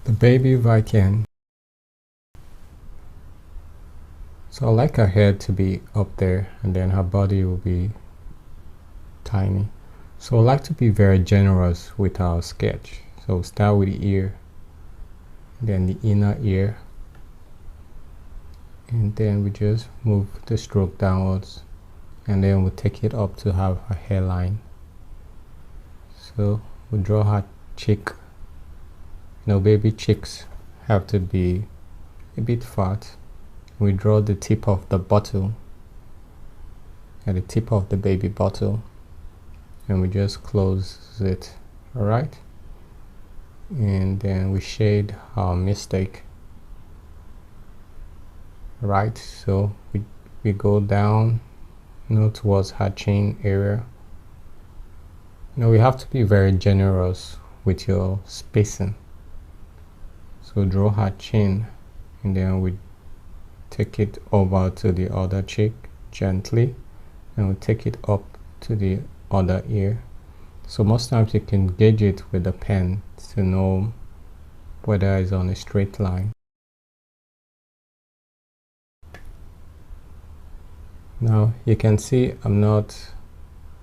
the baby Viking. So I like her head to be up there and then her body will be tiny. So I like to be very generous with our sketch. So we'll start with the ear, then the inner ear, and then we just move the stroke downwards, and then we'll take it up to have a hairline. So we'll draw her cheek. Baby cheeks have to be a bit fat. We draw the tip of the bottle at the tip of the baby bottle, and we just close it. All right, and then we shade our mistake. Right, so we go down towards her chin area. We have to be very generous with your spacing. So draw her chin, and then we take it over to the other cheek gently, and we take it up to the other ear. So most times you can gauge it with a pen to know whether it's on a straight line. Now you can see I'm not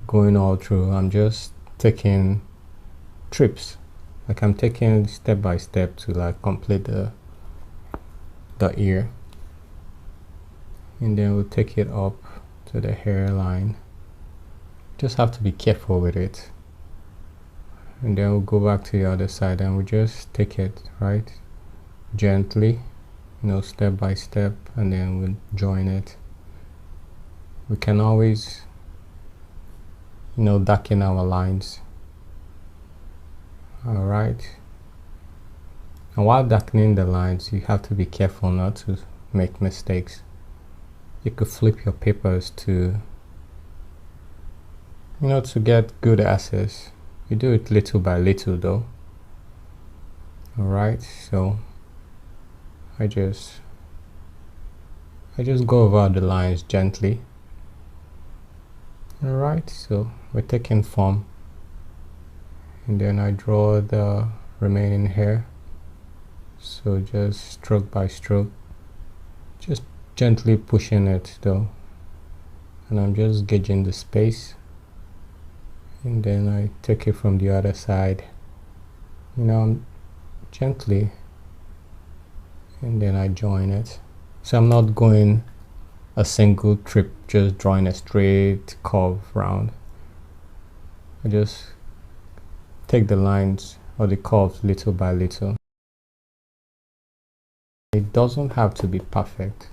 going all through, I'm just taking trips, like I'm taking step by step to like complete the ear, and then we'll take it up to the hairline. Just have to be careful with it, and then we'll go back to the other side and we just take it right gently, step by step, and then we'll join it. We can always darken our lines. All right, and while darkening the lines you have to be careful not to make mistakes. You could flip your papers to to get good access. You do it little by little though. All right, so I just go over the lines gently. All right, so we're taking form, and then I draw the remaining hair. So just stroke by stroke, just gently pushing it though, and I'm just gauging the space, and then I take it from the other side, gently, and then I join it. So I'm not going a single trip, just drawing a straight curve round. I just take the lines or the curves little by little. It doesn't have to be perfect,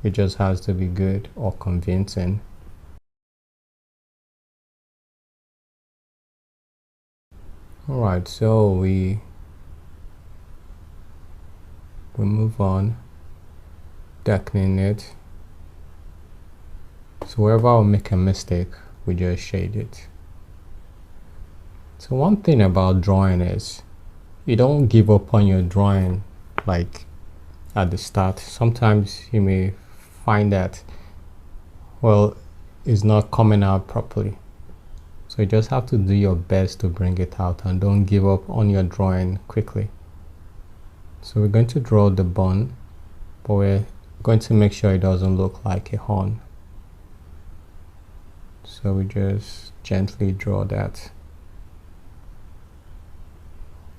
it just has to be good or convincing. Alright, so we move on, darkening it. So wherever I'll make a mistake, we just shade it. So one thing about drawing is you don't give up on your drawing like at the start. Sometimes you may find that, well, it's not coming out properly. So you just have to do your best to bring it out and don't give up on your drawing quickly. So we're going to draw the bun, but we're going to make sure it doesn't look like a horn. So we just gently draw that.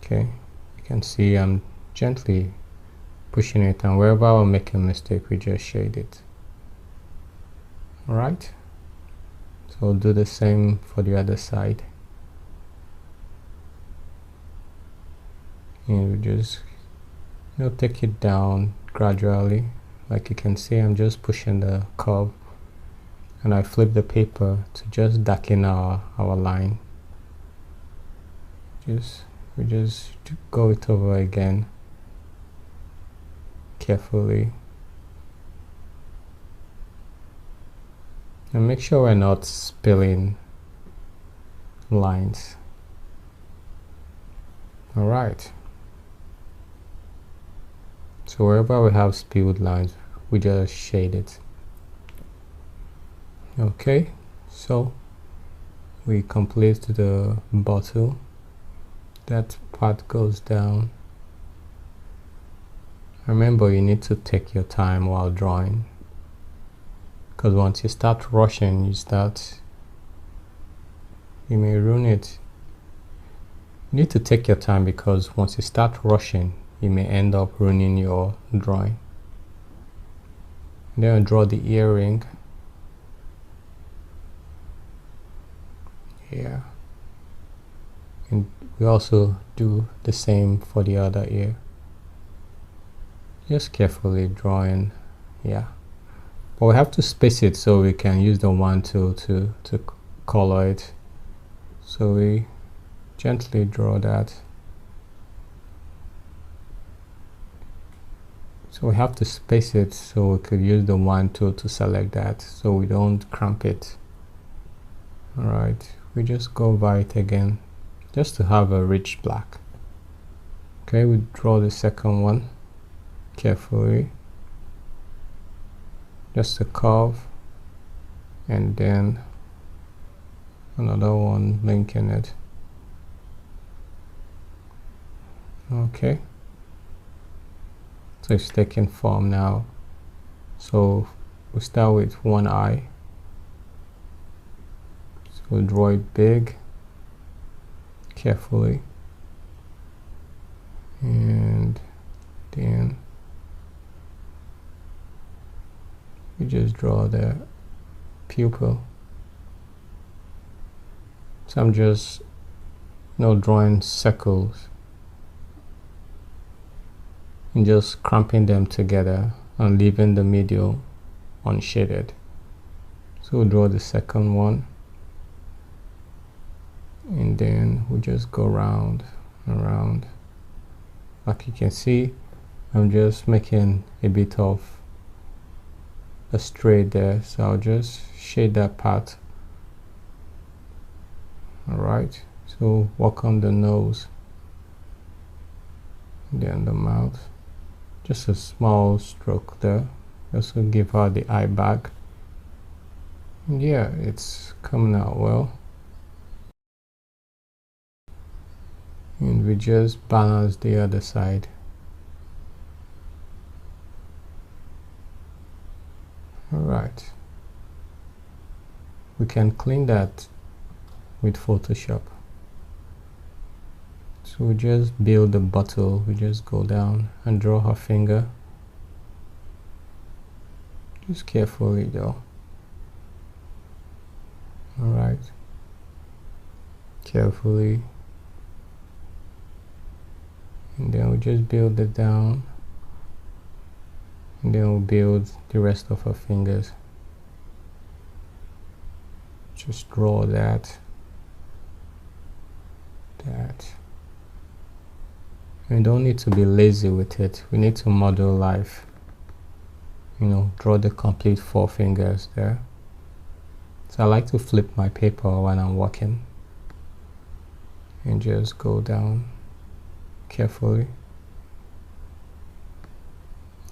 Okay, you can see I'm gently pushing it, and wherever I'll make a mistake, we just shade it. All right, so we'll do the same for the other side, and we just take it down gradually. Like you can see, I'm just pushing the curve, and I flip the paper to just darken our line. We just go it over again carefully, and make sure we're not spilling lines. All right, so wherever we have spilled lines, we just shade it. Okay, so we complete the bottle. That part goes down, Remember, you need to take your time while drawing, because once you start rushing, you may ruin it. You need to take your time, because once you start rushing, you may end up ruining your drawing. Then draw the earring. Yeah. And we also do the same for the other ear. Just carefully drawing. Yeah. But we have to space it so we can use the wand tool to color it. So we gently draw that. So we have to space it so we could use the wand tool to select that so we don't cramp it. Alright, we just go over it again just to have a rich black. Okay, we draw the second one carefully. Just a curve and then another one linking it. Okay, so it's taking form now. So we start with one eye. So we'll draw it big, carefully, and then we just draw the pupil. So I'm just drawing circles and just cramping them together and leaving the middle unshaded. So we'll draw the second one, and then we'll just go round and round. Like you can see, I'm just making a bit of a straight there, so I'll just shade that part. Alright, so work on the nose, then the mouth. Just a small stroke there, just to give her the eye back. Yeah, it's coming out well. And we just balance the other side. Alright, we can clean that with Photoshop. So we just build the bottle, we just go down and draw her finger. Just carefully though. Alright, carefully. And then we just build it down. And then we'll build the rest of her fingers. Just draw that. We don't need to be lazy with it. We need to model life. Draw the complete 4 fingers there. So I like to flip my paper when I'm working. And just go down carefully.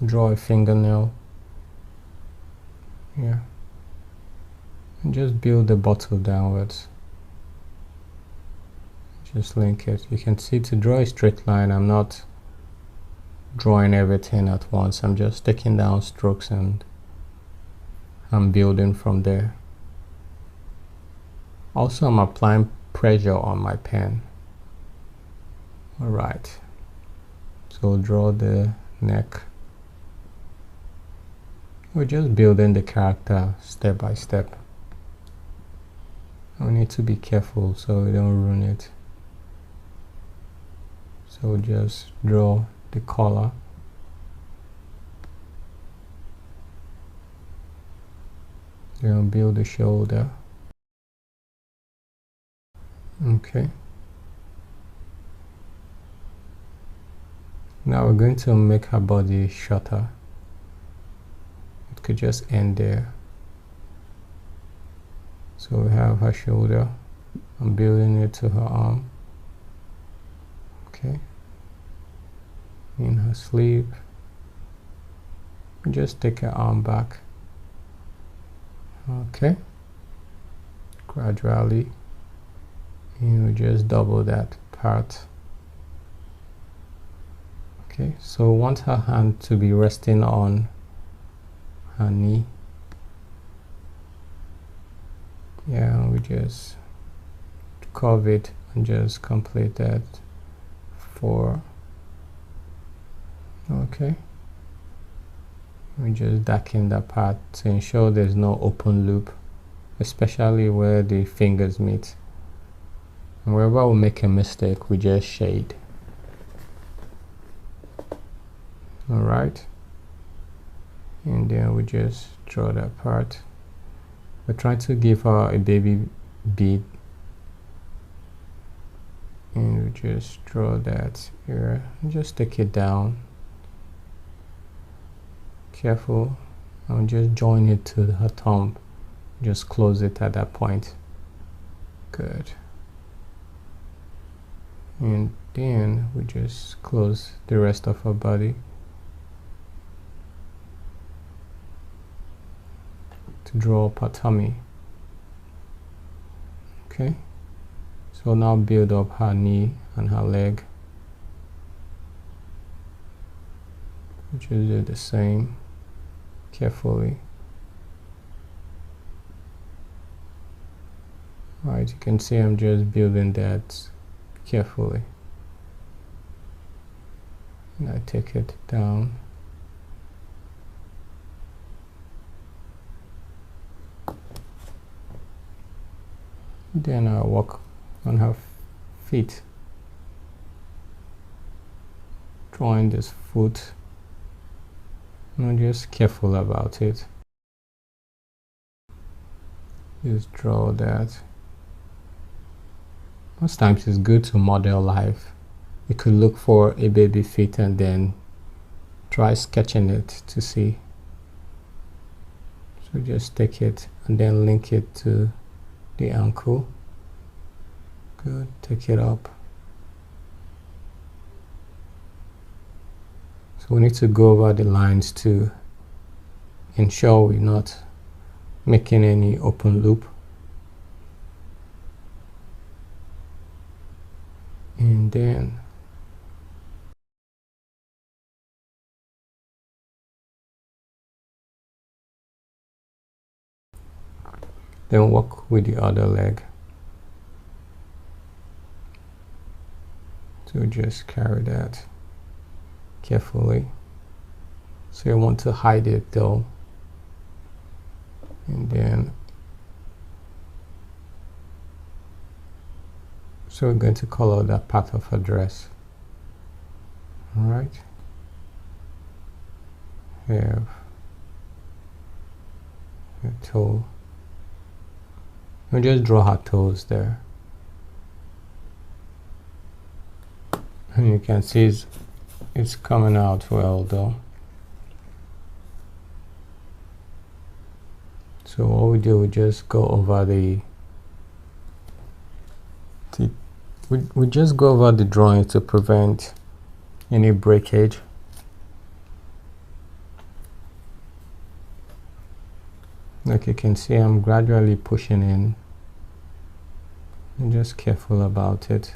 Draw a fingernail. Yeah. And just build the bottle downwards. Just link it. You can see, to draw a straight line, I'm not drawing everything at once. I'm just taking down strokes and I'm building from there. Also, I'm applying pressure on my pen. Alright, so draw the neck. We're just building the character step by step. We need to be careful so we don't ruin it. So just draw the collar. Then build the shoulder. Okay. Now we're going to make her body shorter. It could just end there. So we have her shoulder. I'm building it to her arm. Okay. In her sleeve. Just take her arm back. Okay. Gradually. And we just double that part. Okay, so we want her hand to be resting on her knee. Yeah, we just curve it and just complete that 4. Okay, we just darken that part to ensure there's no open loop, especially where the fingers meet. And wherever we make a mistake, we just shade. Alright, and then we just draw that part. We're trying to give her a baby bead, and we just draw that here and just take it down. Careful, and just join it to her thumb. Just close it at that point. Good. And then we just close the rest of her body to draw up her tummy. Okay, so now build up her knee and her leg. Just do the same carefully. Alright, you can see I'm just building that carefully. And I take it down. Then I walk on her feet, drawing this foot. I'm just careful about it. Just draw that. Most times it's good to model life. You could look for a baby feet and then try sketching it to see. So just take it and then link it to the ankle. Good, take it up. So we need to go over the lines to ensure we're not making any open loop. And then walk with the other leg. So just carry that carefully. So you want to hide it though. And then so we're going to color that part of her dress. Alright. Have her toe. We'll just draw her toes there. And you can see it's coming out well though. So what we do, we just go over we just go over the drawing to prevent any breakage. Like you can see, I'm gradually pushing in. I'm just careful about it.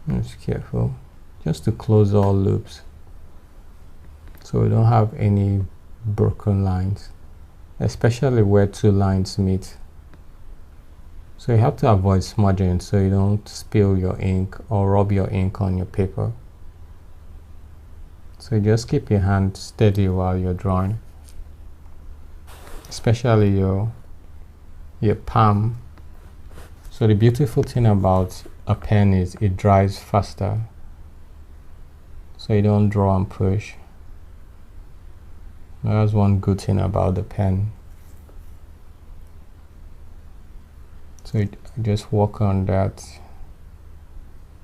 Just careful, just to close all loops, so we don't have any broken lines, especially where 2 lines meet. So you have to avoid smudging so you don't spill your ink or rub your ink on your paper. So you just keep your hand steady while you're drawing, especially your palm. So the beautiful thing about a pen is it dries faster, so you don't draw and push. That's one good thing about the pen. So I just work on that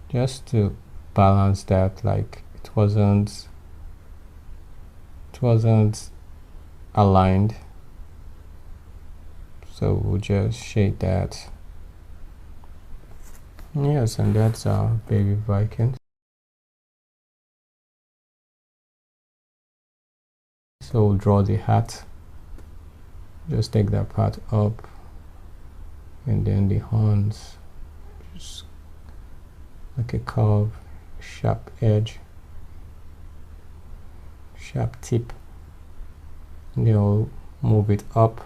just to balance that, like it wasn't aligned, so we'll just shade that. Yes, and that's our baby Viking. So we'll draw the hat. Just take that part up, and then the horns, just like a curve, sharp edge, sharp tip, and then we'll move it up.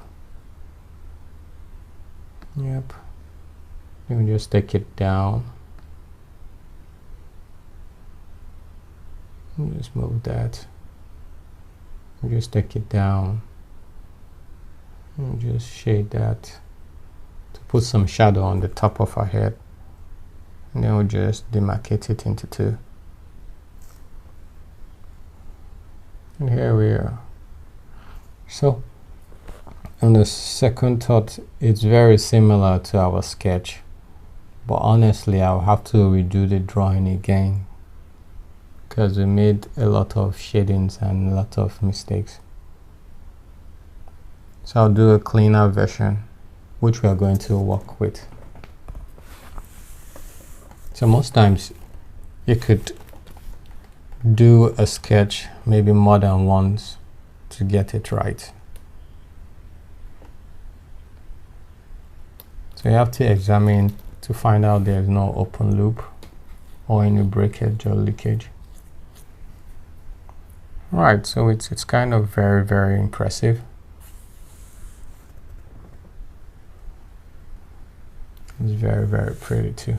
Yep. Then we just take it down. Just move that. Just take it down. And just shade that to put some shadow on the top of our head. And then we'll just demarcate it into two. And here we are. So on the second thought, it's very similar to our sketch, but honestly I'll have to redo the drawing again because we made a lot of shadings and a lot of mistakes. So I'll do a cleaner version which we are going to work with. So most times you could do a sketch maybe more than once to get it right. So you have to examine to find out there's no open loop or any breakage or leakage. Right, so it's kind of very impressive. It's very pretty too.